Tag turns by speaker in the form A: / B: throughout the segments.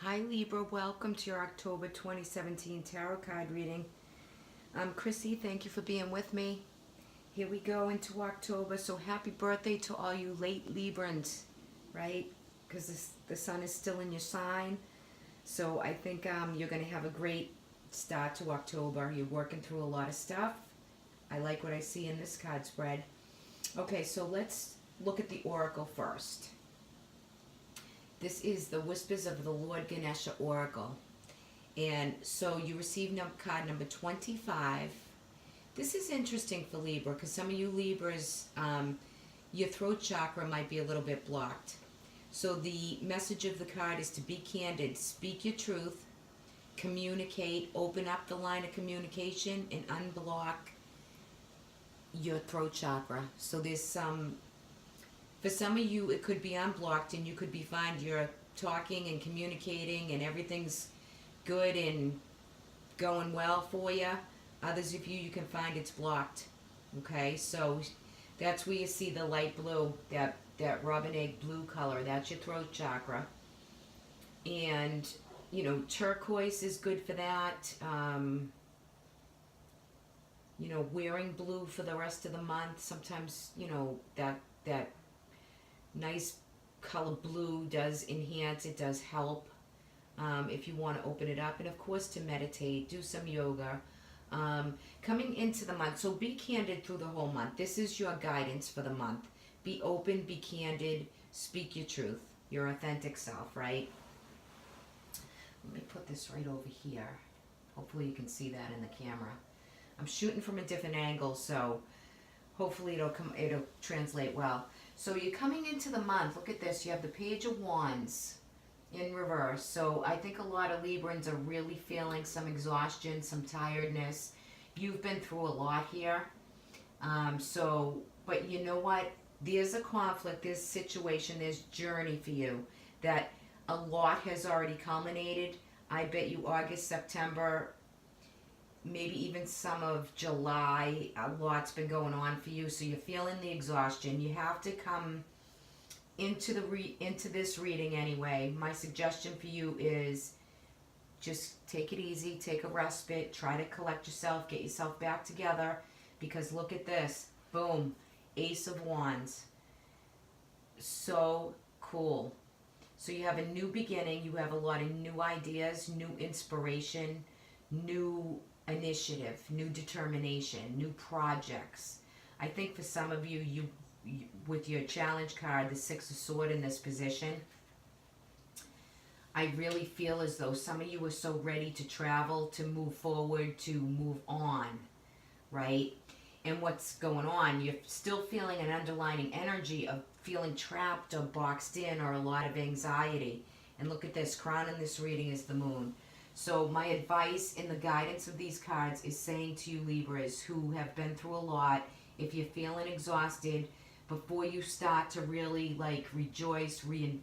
A: Hi Libra, welcome to your October 2017 tarot card reading. I'm Chrissy, thank you for being with me. Here we go into October, so happy birthday to all you late Librans, right? Because the sun is still in your sign, so I think you're going to have a great start to October. You're working through a lot of stuff. I like what I see in this card spread. Okay, so let's look at the Oracle first. This is the Whispers of the Lord Ganesha Oracle. And so you receive card number 25. This is interesting for Libra because some of you Libras, your throat chakra might be a little bit blocked. So the message of the card is to be candid, speak your truth, communicate, open up the line of communication, and unblock your throat chakra. So there's for some of you, it could be unblocked and you could be fine. You're talking and communicating and everything's good and going well for you. Others of you, you can find it's blocked. Okay, so that's where you see the light blue, that robin egg blue color. That's your throat chakra. And, you know, turquoise is good for that. You know, wearing blue for the rest of the month. Sometimes, you know, that nice color blue does enhance, it does help if you want to open it up. And of course to meditate, do some yoga. Coming into the month, so be candid through the whole month. This is your guidance for the month. Be open, be candid, speak your truth, your authentic self, right? Let me put this right over here. Hopefully you can see that in the camera. I'm shooting from a different angle, so hopefully it'll translate well. So you're coming into the month, look at this, you have the Page of Wands in reverse. So I think a lot of Librans are really feeling some exhaustion, some tiredness. You've been through a lot here. But you know what? There's a conflict, there's situation, there's journey for you that a lot has already culminated. I bet you August, September, maybe even some of July, a lot's been going on for you, so you're feeling the exhaustion. You have to come into this reading anyway. My suggestion for you is just take it easy, take a respite, try to collect yourself, get yourself back together, because look at this, boom, Ace of Wands. So cool. So you have a new beginning, you have a lot of new ideas, new inspiration, new initiative, new determination, new projects. I think for some of you, you with your challenge card, the Six of Swords in this position, I really feel as though some of you are so ready to travel, to move forward, to move on, right? And what's going on, you're still feeling an underlying energy of feeling trapped or boxed in, or a lot of anxiety. And look at this, crowning this reading is the Moon. So my advice in the guidance of these cards is saying to you Libras who have been through a lot, if you're feeling exhausted, before you start to really like rejoice, you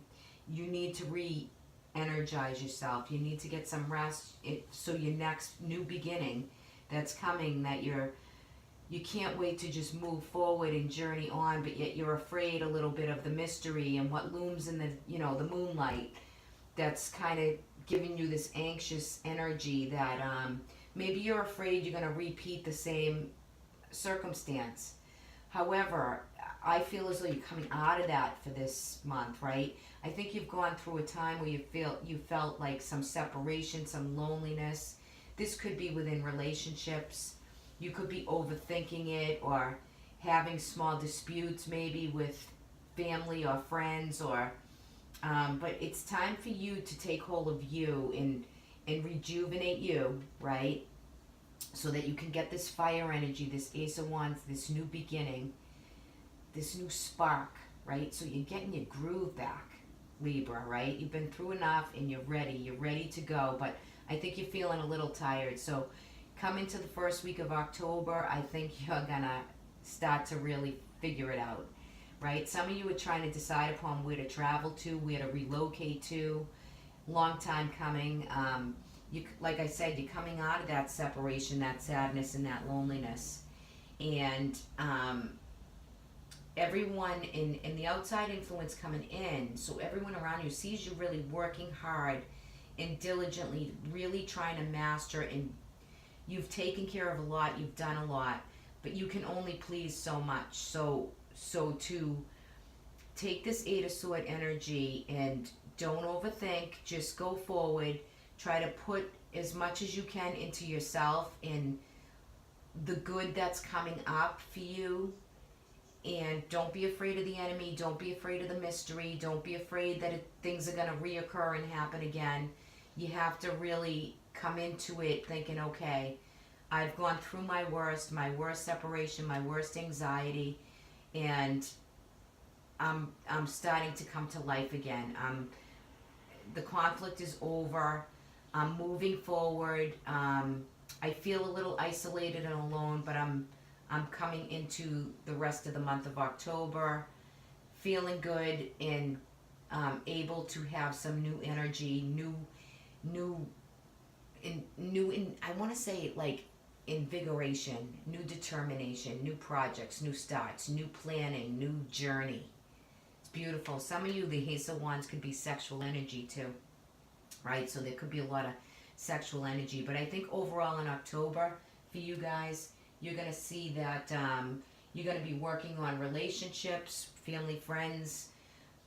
A: need to re-energize yourself. You need to get some rest, so your next new beginning that's coming, that you can't wait to just move forward and journey on, but yet you're afraid a little bit of the mystery and what looms in the, you know, the moonlight. That's kind of giving you this anxious energy that maybe you're afraid you're going to repeat the same circumstance. However, I feel as though you're coming out of that for this month, right? I think you've gone through a time where you felt like some separation, some loneliness. This could be within relationships. You could be overthinking it, or having small disputes maybe with family or friends, or but it's time for you to take hold of you and rejuvenate you, right? So that you can get this fire energy, this Ace of Wands, this new beginning, this new spark, right? So you're getting your groove back, Libra, right? You've been through enough and you're ready to go, but I think you're feeling a little tired. So come into the first week of October, I think you're gonna start to really figure it out, right? Some of you are trying to decide upon where to travel to, where to relocate to. Long time coming. Like I said, you're coming out of that separation, that sadness, and that loneliness. And everyone in the outside influence coming in, so everyone around you sees you really working hard and diligently really trying to master, and you've taken care of a lot, you've done a lot, but you can only please so much. So to take this Eight of Sword energy and don't overthink, just go forward, try to put as much as you can into yourself and the good that's coming up for you. And don't be afraid of the enemy, don't be afraid of the mystery, don't be afraid that things are going to reoccur and happen again. You have to really come into it thinking, okay, I've gone through my worst separation, my worst anxiety, and I'm starting to come to life again. The conflict is over. I'm moving forward. I feel a little isolated and alone, but I'm coming into the rest of the month of October feeling good and able to have some new energy, I want to say like invigoration, new determination, new projects, new starts, new planning, new journey. It's beautiful. Some of you, the Ace of Wands could be sexual energy too, right? So there could be a lot of sexual energy. But I think overall in October, for you guys, you're going to see that you're going to be working on relationships, family, friends,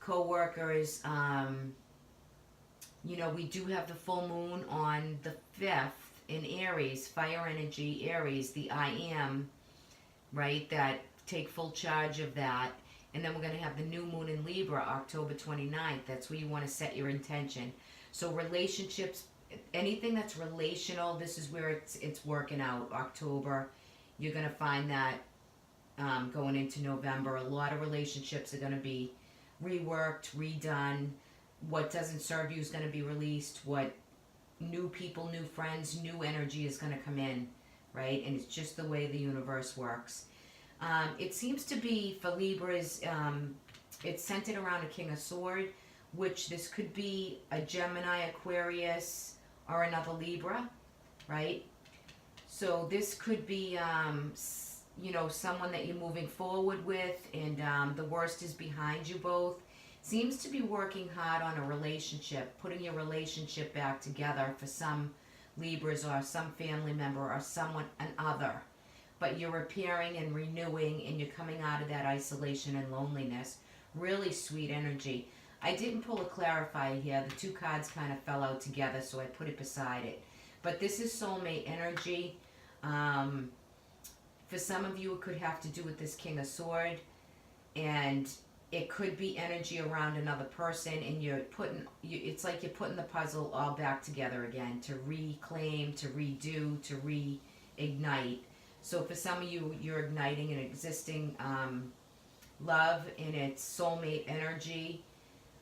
A: co-workers. We do have the full moon on the 5th in Aries, fire energy, Aries, the I am, right, that take full charge of that. And then we're going to have the new moon in Libra, October 29th. That's where you want to set your intention. So relationships, anything that's relational, this is where it's working out. October, you're going to find that going into November, a lot of relationships are going to be reworked, redone. What doesn't serve you is going to be released. What new people, new friends, new energy is going to come in, right? And it's just the way the universe works. It seems to be for Libras, it's centered around a King of Sword, which this could be a Gemini, Aquarius, or another Libra, right? So this could be, someone that you're moving forward with, and the worst is behind you both. Seems to be working hard on a relationship, putting your relationship back together for some Libras or some family member or someone, an other. But you're repairing and renewing, and you're coming out of that isolation and loneliness. Really sweet energy. I didn't pull a clarifier here. The two cards kind of fell out together, so I put it beside it. But this is soulmate energy. For some of you, it could have to do with this King of Sword, and it could be energy around another person, and it's like you're putting the puzzle all back together again to reclaim, to redo, to reignite. So for some of you, you're igniting an existing love, and it's soulmate energy.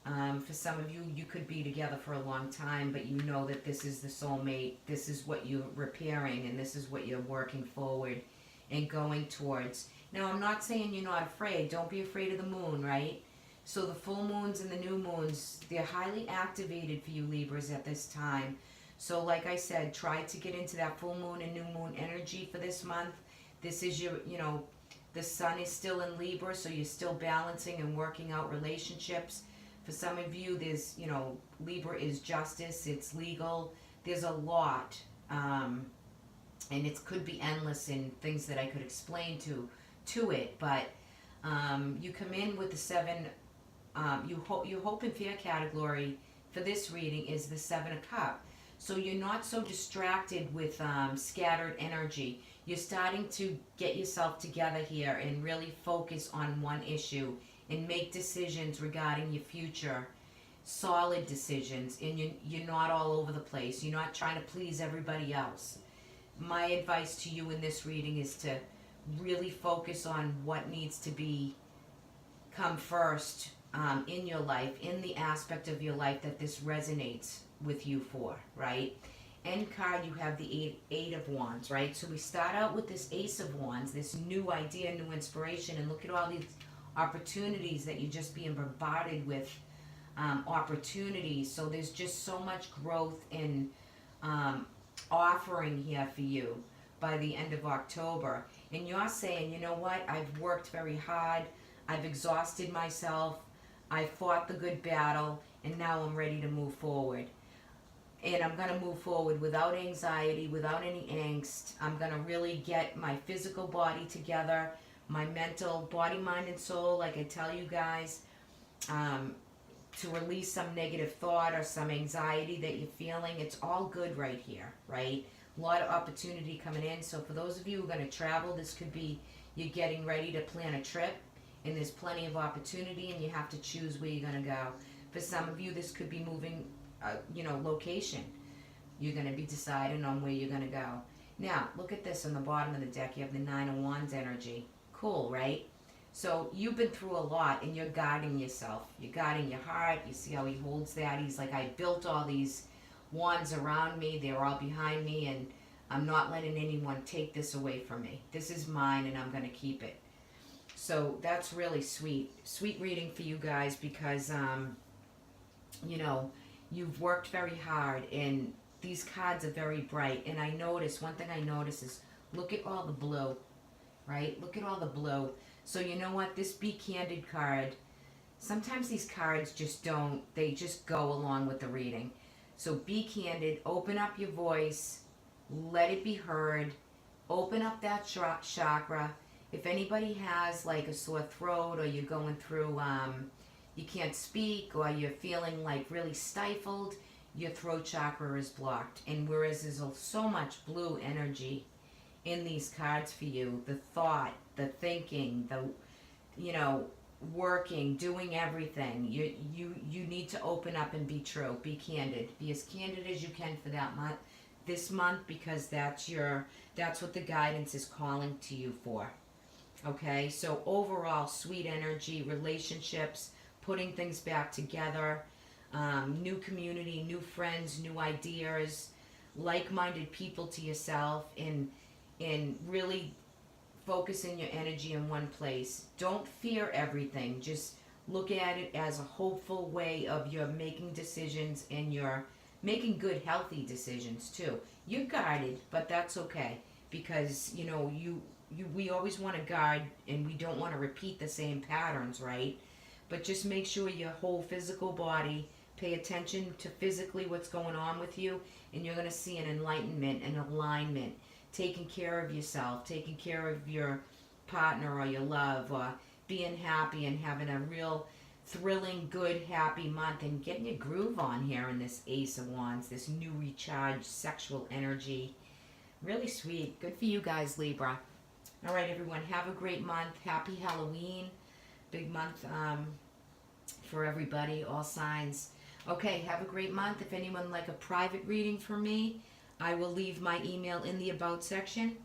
A: For some of you, you could be together for a long time, but you know that this is the soulmate, this is what you're repairing, and this is what you're working forward and going towards. Now, I'm not saying you're not afraid. Don't be afraid of the moon, right? So the full moons and the new moons, they're highly activated for you Libras at this time. So like I said, try to get into that full moon and new moon energy for this month. This is your, the sun is still in Libra, so you're still balancing and working out relationships. For some of you, there's, Libra is justice, it's legal. There's a lot, and it could be endless in things that I could explain to it, but you come in with the 7, your hope and fear category for this reading is the 7 of Cups. So you're not so distracted with scattered energy. You're starting to get yourself together here and really focus on one issue and make decisions regarding your future, solid decisions, and you're not all over the place. You're not trying to please everybody else. My advice to you in this reading is to really focus on what needs to come first in your life, in the aspect of your life that this resonates with you for, right? End card, you have the eight of Wands, right? So we start out with this Ace of Wands, this new idea, new inspiration, and look at all these opportunities that you're just being bombarded with, opportunities. So there's just so much growth in offering here for you by the end of October. And you're saying, you know what, I've worked very hard, I've exhausted myself, I fought the good battle, and now I'm ready to move forward. and I'm going to move forward without anxiety, without any angst. I'm going to really get my physical body together, my mental, body, mind, and soul, like I tell you guys, to release some negative thought or some anxiety that you're feeling. It's all good right here, right? A lot of opportunity coming in. So for those of you who are going to travel, this could be you're getting ready to plan a trip, and there's plenty of opportunity, and you have to choose where you're going to go. For some of you, this could be moving, location. You're going to be deciding on where you're going to go. Now, look at this on the bottom of the deck. You have the Nine of Wands energy. Cool, right? So you've been through a lot, and you're guarding yourself. You're guarding your heart. You see how he holds that? He's like, I built all these wands around me. They're all behind me, and I'm not letting anyone take this away from me. This is mine, and I'm going to keep it. So that's really sweet. Sweet reading for you guys because, you've worked very hard, and these cards are very bright. And one thing I notice is, look at all the blue, right? Look at all the blue. So you know what? This Be Candid card, sometimes these cards they just go along with the reading. So be candid, open up your voice, let it be heard, open up that chakra. If anybody has like a sore throat, or you're going through, you can't speak, or you're feeling like really stifled, your throat chakra is blocked. And whereas there's so much blue energy in these cards for you, the thought, the thinking, the, working, doing everything, you need to open up and be true, be candid, be as candid as you can for this month, because that's what the guidance is calling to you for. Okay, so overall, sweet energy, relationships, putting things back together, new community, new friends, new ideas, like-minded people to yourself, and really focusing your energy in one place. Don't fear everything. Just look at it as a hopeful way of your making decisions, and you're making good, healthy decisions too. You're guarded, but that's okay, because we always want to guard, and we don't want to repeat the same patterns, right? But just make sure your whole physical body, pay attention to physically what's going on with you, and you're going to see an enlightenment, an alignment, taking care of yourself, taking care of your partner or your love, or being happy and having a real thrilling, good, happy month, and getting your groove on here in this Ace of Wands, this new recharged sexual energy. Really sweet. Good for you guys, Libra. All right, everyone, have a great month. Happy Halloween. Big month for everybody, all signs. Okay, have a great month. If anyone would like a private reading from me, I will leave my email in the About section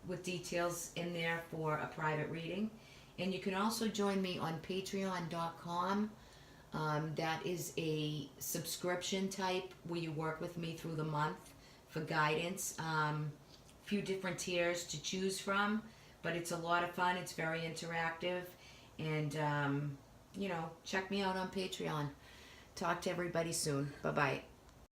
A: with details in there for a private reading. And you can also join me on patreon.com. That is a subscription type where you work with me through the month for guidance. Few different tiers to choose from, but it's a lot of fun. It's very interactive. And, check me out on Patreon. Talk to everybody soon. Bye-bye.